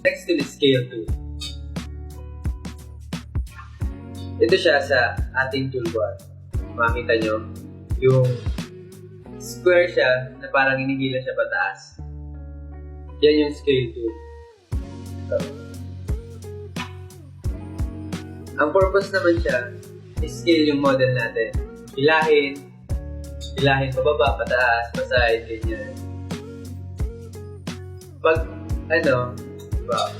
Next to the scale tool. Ito siya sa ating toolbar. Makita nyo, yung square siya na parang inigilan siya pataas. Yan yung scale tool. So, ang purpose naman siya, scale yung model natin. Hilahin pababa, pataas, paside, ganyan. Pag,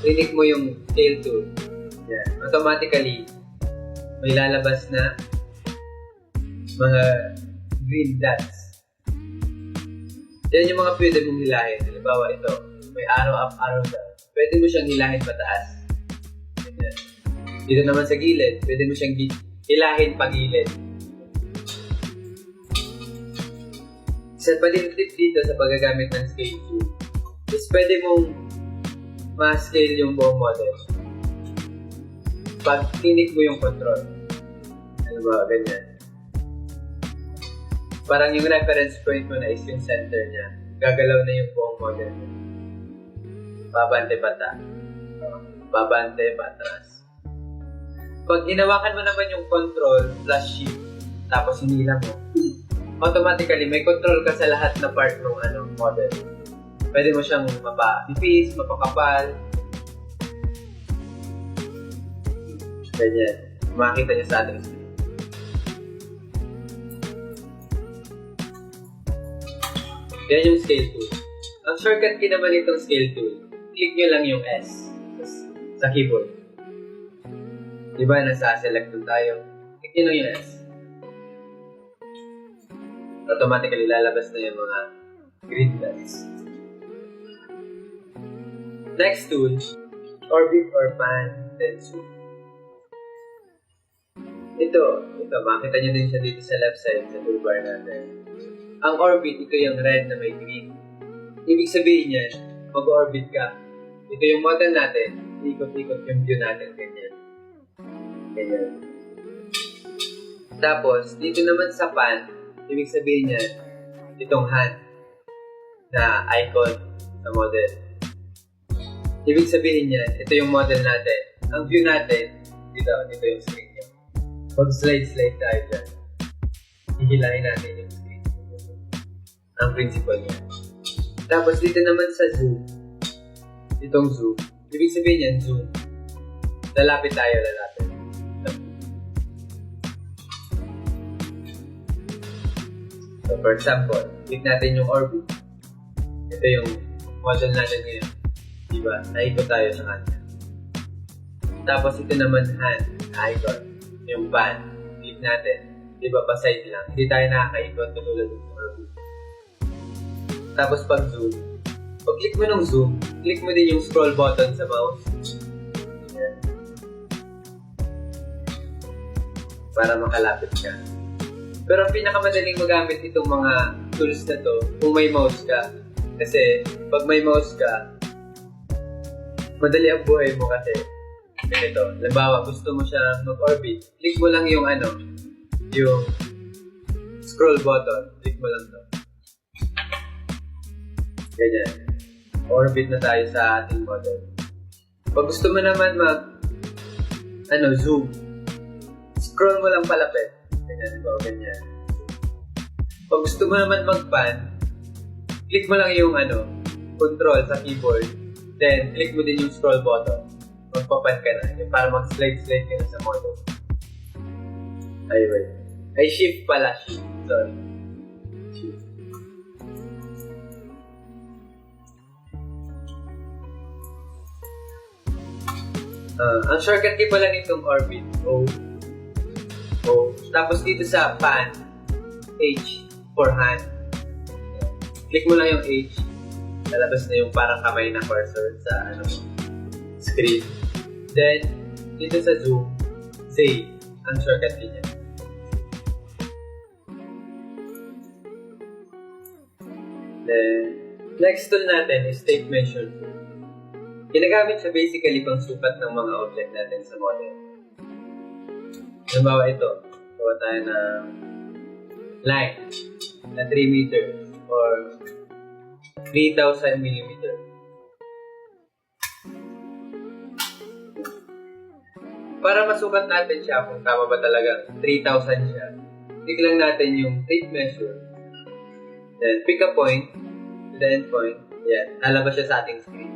click mo yung scale tool, yan, automatically, may lalabas na mga green dots. Yan yung mga pwede mong hilahin. Halimbawa ito, may arrow up, arrow down. Pwede mo siyang hilahin pataas. Ganyan. Dito naman sa gilid, pwede mo siyang hilahin pagilid. Isa pa din tip dito sa paggagamit ng scale tool is pwede mong ma-scale yung buong model. Pag tinik mo yung control. Ano ba, ganyan. Parang yung reference point mo na is yung center niya. Gagalaw na yung buong model niya. Babante pata. Babante patras. Pag hinawakan mo naman yung control plus shift, tapos hinila mo, automatically may control ka sa lahat na part ng model. Pwede mo siyang mapa-diffuse, mapakapal. Ganyan. Makikita niyo sa ating screen. Yan yung scale tool. Ang shortcut key naman itong scale tool, click nyo lang yung S sa keyboard. Diba, nasa select tool tayo. Click nyo lang yung S. Automatically lalabas na yung mga green dots. Next tool, orbit or pan, then zoom. Ito, makita nyo din siya dito sa left side, sa toolbar natin. Ang orbit, ito yung red na may green. Ibig sabihin yan, mag-orbit ka. Ito yung model natin, ikot-ikot yung view natin, ganyan. Ganyan. Tapos, dito naman sa pan, ibig sabihin yan, itong hand na icon sa model. Ibig sabihin yan, ito yung model natin. Ang view natin, dito yung screen niya. Pag slide tayo dyan, hihilahin natin yung screen. Ang principle niya. Tapos dito naman sa zoom, itong zoom, ibig sabihin yan, zoom. Lalapit tayo. So for example, click natin yung orbit. Ito yung model natin ngayon. Diba? Naikot tayo sa kanya. Tapos ito naman hand, icon. Yung pan, click natin. Diba, pa-side lang. Hindi tayo nakakaikot tulad ng orbit. Tapos pag zoom, pag click mo ng zoom, click mo din yung scroll button sa mouse. Ayan. Para makalapit ka. Pero ang pinakamadaling magamit itong mga tools na to kung may mouse ka. Kasi pag may mouse ka, madali ang buhay mo kasi. Ganito. Halimbawa, gusto mo siya mag-orbit. Click mo lang yung yung scroll button. Click mo lang to. Ganyan. Orbit na tayo sa ating model. Pag gusto mo naman zoom. Scroll mo lang palapit. Ganyan, diba? Ganyan. Pag gusto mo naman mag-pan, click mo lang yung control sa keyboard. Then, click mo din yung scroll button. Magpapan ka na. Yung para mag-slide ka na sa model. Ay, shift pala. Shift. Sorry. Shift. Ang shortcut key pala nitong orbit, O. Tapos dito sa pan, H for hand. Click mo lang yung H. Lalabas na yung parang kamay na cursor sa screen. Then, dito sa zoom, save. Ang shortcut key niya. Then, next tool natin is tape measure tool. Ginagamit siya basically pang sukat ng mga object natin sa model. Halimbawa ito, gawa tayo ng line na 3 meters or 3,000 millimeter. para masukat natin siya kung tama ba talaga 3,000 siya, click lang natin yung tape measure. Then, pick a point to the end point. Yan. Lalabas siya sa ating screen.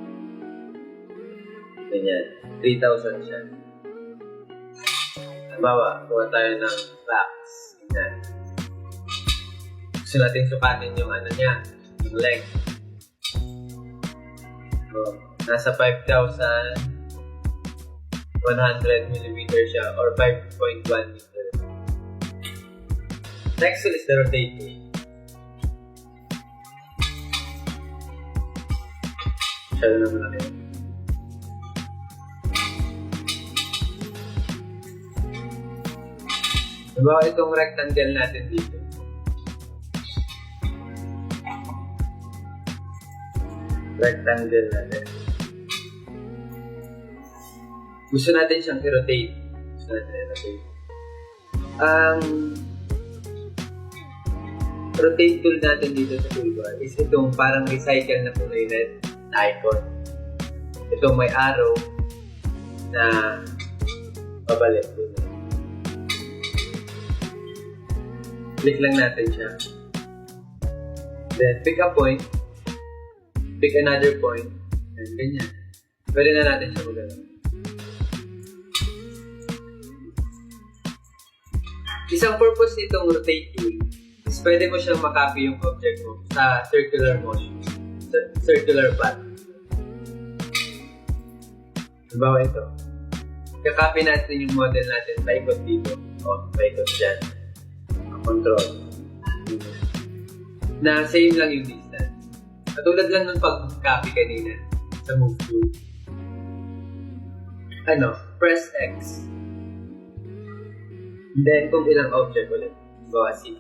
Ganyan. 3,000 siya. Halimbawa, kuha tayo ng box. Ganyan. Gusto natin sukatin yung ano niya, yung length. So, nasa 5,100 millimeter siya or 5.1 meter. Next tool is the rotate tool. Masyado na malaki. Diba itong rectangle natin dito? Rectangle natin. Gusto natin siyang i-rotate. Gusto natin i-rotate. Ang rotate tool natin dito sa toolbar is itong parang recycle na kulay na icon. Itong may arrow na pabalik dito. Click lang natin siya. Then, pick a point. Pick another point. And ganyan. Pwede na natin siya magalaw. Isang purpose nitong rotate tool is pwede mo siyang makopy yung object mo sa circular motion. Circular path. Halimbawa ito. Kakopy natin yung model natin. Paikot dito. O, paikot dyan. Control. Na same lang yung distance. Katulad lang nung pag-copy kanina sa move tool. Press X. Then, kung ilang object ulit. Bawa 6.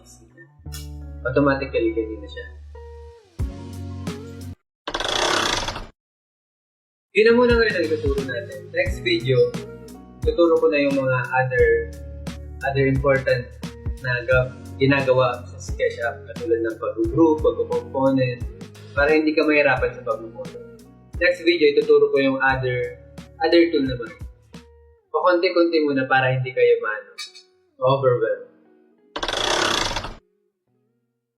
Automatically kanina siya. Yun na muna ngayon ang ituturo natin. Next video, tuturo ko na yung mga other important na ginagawa sa SketchUp, katulad ng pag-group, pag-component, para hindi ka mahirapan sa pag-model. Next video, ituturo ko yung other tool naman. Pakunti-kunti muna para hindi kayo overwhelmed.